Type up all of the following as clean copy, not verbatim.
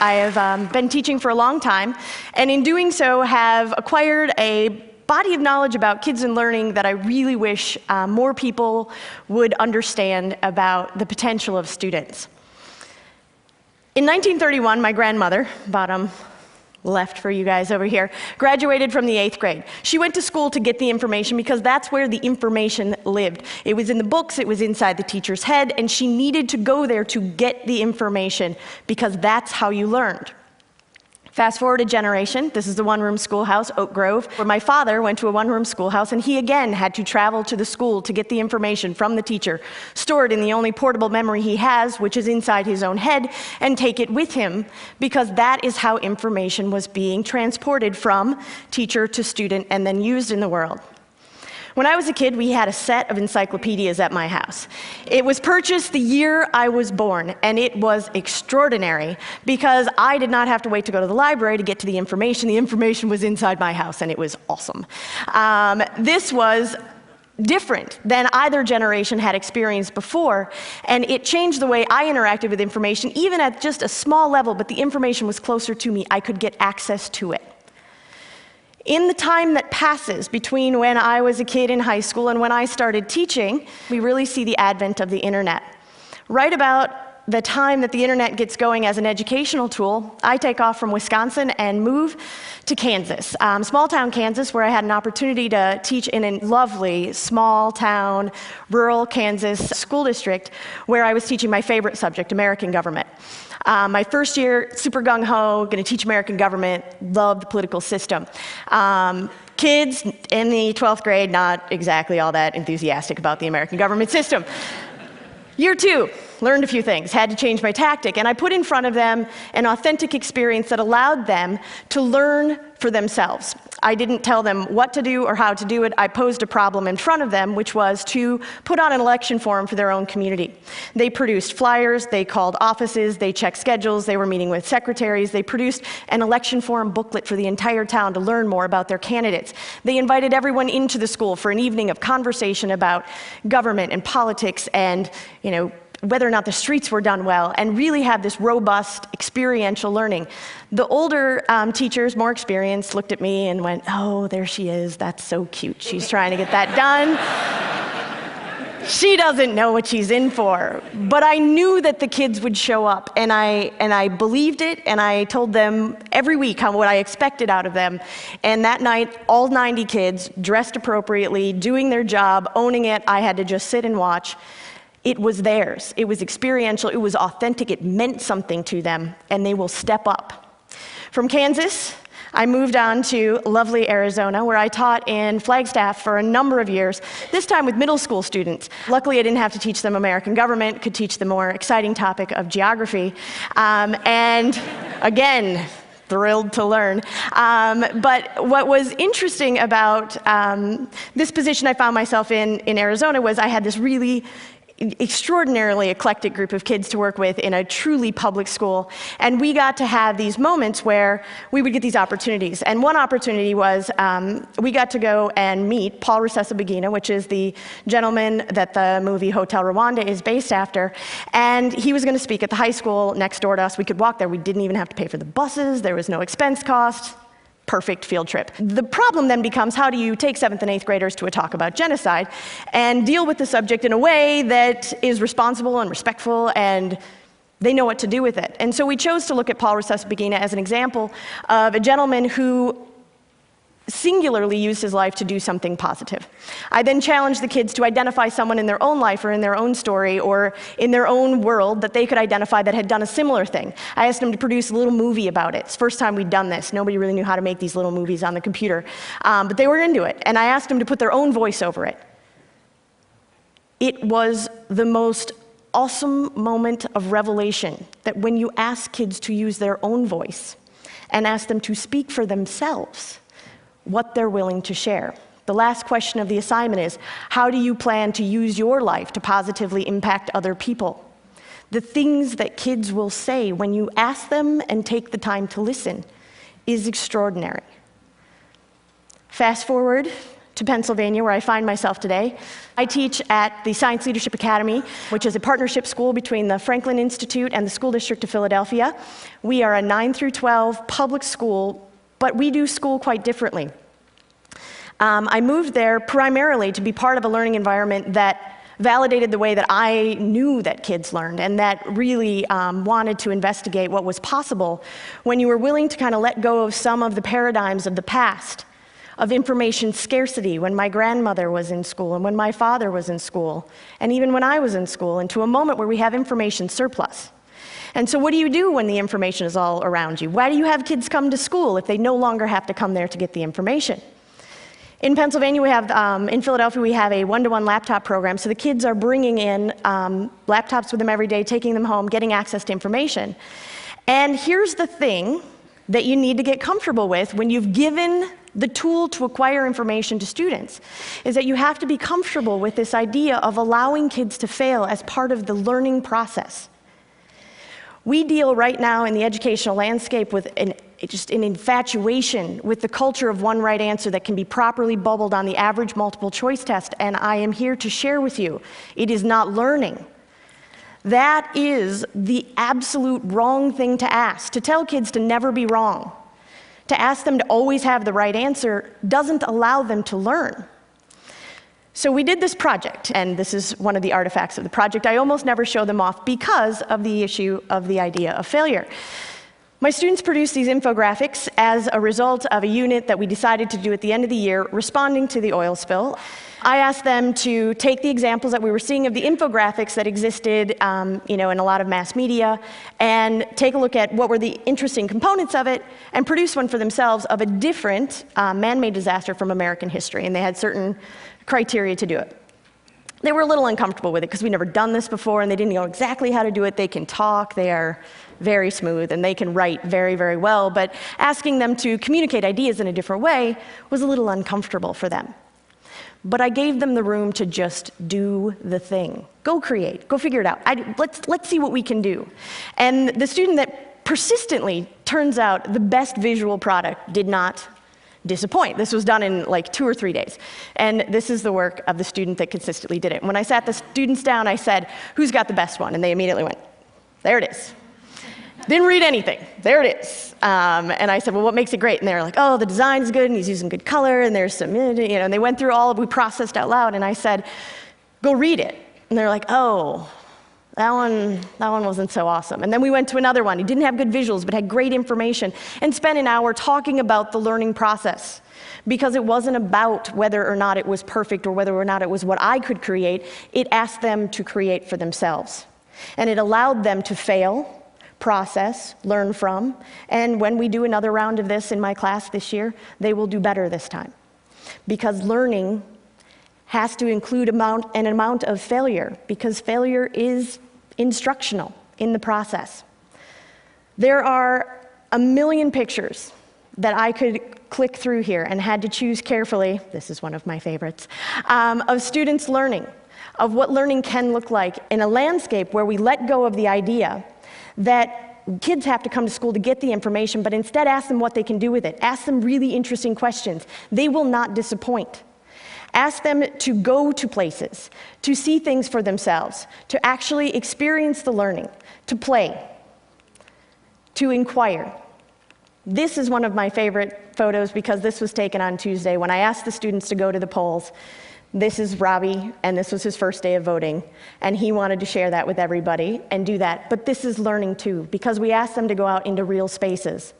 I have been teaching for a long time, and in doing so have acquired a body of knowledge about kids and learning that I really wish more people would understand about the potential of students. In 1931, my grandmother, bottom left for you guys over here, graduated from the 8th grade. She went to school to get the information because that's where the information lived. It was in the books, it was inside the teacher's head, and she needed to go there to get the information because that's how you learned. Fast forward a generation, this is the one-room schoolhouse, Oak Grove, where my father went to a one-room schoolhouse, and he again had to travel to the school to get the information from the teacher, store it in the only portable memory he has, which is inside his own head, and take it with him, because that is how information was being transported from teacher to student and then used in the world. When I was a kid, we had a set of encyclopedias at my house. It was purchased the year I was born, and it was extraordinary because I did not have to wait to go to the library to get to the information. The information was inside my house, and it was awesome. This was different than either generation had experienced before, and it changed the way I interacted with information, even at just a small level, but the information was closer to me. I could get access to it. In the time that passes between when I was a kid in high school and when I started teaching, we really see the advent of the internet. Right about the time that the internet gets going as an educational tool, I take off from Wisconsin and move to Kansas, small town Kansas, where I had an opportunity to teach in a lovely small town, rural Kansas school district, where I was teaching my favorite subject, American government. My first year, super gung-ho, going to teach American government, loved the political system. Kids in the 12th grade, not exactly all that enthusiastic about the American government system. Year 2, learned a few things, had to change my tactic, and I put in front of them an authentic experience that allowed them to learn for themselves. I didn't tell them what to do or how to do it. I posed a problem in front of them, which was to put on an election forum for their own community. They produced flyers, they called offices, they checked schedules, they were meeting with secretaries, they produced an election forum booklet for the entire town to learn more about their candidates. They invited everyone into the school for an evening of conversation about government and politics and, whether or not the streets were done well, and really have this robust experiential learning. The older teachers, more experienced, looked at me and went, "Oh, there she is, that's so cute. She's trying to get that done. She doesn't know what she's in for." But I knew that the kids would show up, and I believed it, and I told them every week what I expected out of them. And that night, all 90 kids, dressed appropriately, doing their job, owning it. I had to just sit and watch. It was theirs. It was experiential. It was authentic. It meant something to them, and they will step up. From Kansas, I moved on to lovely Arizona, where I taught in Flagstaff for a number of years, this time with middle school students. Luckily, I didn't have to teach them American government, could teach the more exciting topic of geography. And again, thrilled to learn. But what was interesting about this position I found myself in Arizona was I had this really extraordinarily eclectic group of kids to work with in a truly public school. And we got to have these moments where we would get these opportunities. And one opportunity was we got to go and meet Paul Rusesabagina, which is the gentleman that the movie Hotel Rwanda is based after. And he was going to speak at the high school next door to us. We could walk there. We didn't even have to pay for the buses. There was no expense cost. Perfect field trip. The problem then becomes, how do you take 7th and 8th graders to a talk about genocide and deal with the subject in a way that is responsible and respectful and they know what to do with it? And so we chose to look at Paul Rusesabagina as an example of a gentleman who singularly used his life to do something positive. I then challenged the kids to identify someone in their own life or in their own story or in their own world that they could identify that had done a similar thing. I asked them to produce a little movie about it. It's the first time we'd done this. Nobody really knew how to make these little movies on the computer. But they were into it. And I asked them to put their own voice over it. It was the most awesome moment of revelation that when you ask kids to use their own voice and ask them to speak for themselves, what they're willing to share. The last question of the assignment is, how do you plan to use your life to positively impact other people? The things that kids will say when you ask them and take the time to listen is extraordinary. Fast forward to Pennsylvania, where I find myself today. I teach at the Science Leadership Academy, which is a partnership school between the Franklin Institute and the School District of Philadelphia. We are a 9 through 12 public school, but we do school quite differently. I moved there primarily to be part of a learning environment that validated the way that I knew that kids learned, and that really wanted to investigate what was possible when you were willing to kind of let go of some of the paradigms of the past, of information scarcity when my grandmother was in school and when my father was in school, and even when I was in school, into a moment where we have information surplus. And so what do you do when the information is all around you? Why do you have kids come to school if they no longer have to come there to get the information? In Pennsylvania, we have, in Philadelphia, we have a one-to-one laptop program, so the kids are bringing in laptops with them every day, taking them home, getting access to information. And here's the thing that you need to get comfortable with when you've given the tool to acquire information to students, is that you have to be comfortable with this idea of allowing kids to fail as part of the learning process. We deal right now in the educational landscape with just an infatuation with the culture of one right answer that can be properly bubbled on the average multiple choice test, and I am here to share with you, it is not learning. That is the absolute wrong thing to ask. To tell kids to never be wrong, to ask them to always have the right answer, doesn't allow them to learn. So we did this project, and this is one of the artifacts of the project. I almost never show them off because of the issue of the idea of failure. My students produced these infographics as a result of a unit that we decided to do at the end of the year, responding to the oil spill. I asked them to take the examples that we were seeing of the infographics that existed in a lot of mass media, and take a look at what were the interesting components of it, and produce one for themselves of a different man-made disaster from American history, and they had certain criteria to do it. They were a little uncomfortable with it because we'd never done this before, and they didn't know exactly how to do it. They can talk, they are very smooth, and they can write very, very well, but asking them to communicate ideas in a different way was a little uncomfortable for them. But I gave them the room to just do the thing. Go create, go figure it out. Let's see what we can do. And the student that persistently turns out the best visual product did not disappoint. This was done in like 2 or 3 days. And this is the work of the student that consistently did it. When I sat the students down, I said, "Who's got the best one?" And they immediately went, "There it is." Didn't read anything. There it is. And I said, "Well, what makes it great?" And they were like, "Oh, the design's good, and he's using good color, and there's some, and they went through all of, we processed out loud, and I said, "Go read it." And they're like, "Oh, that one wasn't so awesome." And then we went to another one. He didn't have good visuals, but had great information, and spent an hour talking about the learning process. Because it wasn't about whether or not it was perfect or whether or not it was what I could create. It asked them to create for themselves. And it allowed them to fail, process, learn from, and when we do another round of this in my class this year, they will do better this time. Because learning has to include an amount of failure, because failure is instructional in the process. There are a million pictures that I could click through here and had to choose carefully, this is one of my favorites, of students learning, of what learning can look like in a landscape where we let go of the idea that kids have to come to school to get the information, but instead ask them what they can do with it. Ask them really interesting questions. They will not disappoint. Ask them to go to places, to see things for themselves, to actually experience the learning, to play, to inquire. This is one of my favorite photos because this was taken on Tuesday when I asked the students to go to the polls. This is Robbie, and this was his first day of voting, and he wanted to share that with everybody and do that. But this is learning too, because we asked them to go out into real spaces.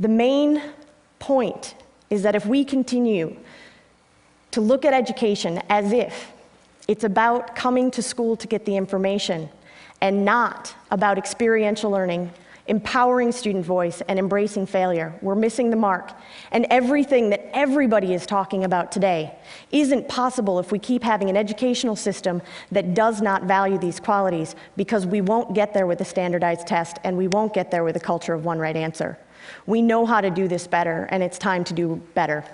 The main point is that if we continue to look at education as if it's about coming to school to get the information and not about experiential learning, empowering student voice, and embracing failure, we're missing the mark. And everything that everybody is talking about today isn't possible if we keep having an educational system that does not value these qualities, because we won't get there with a standardized test, and we won't get there with a culture of one right answer. We know how to do this better, and it's time to do better.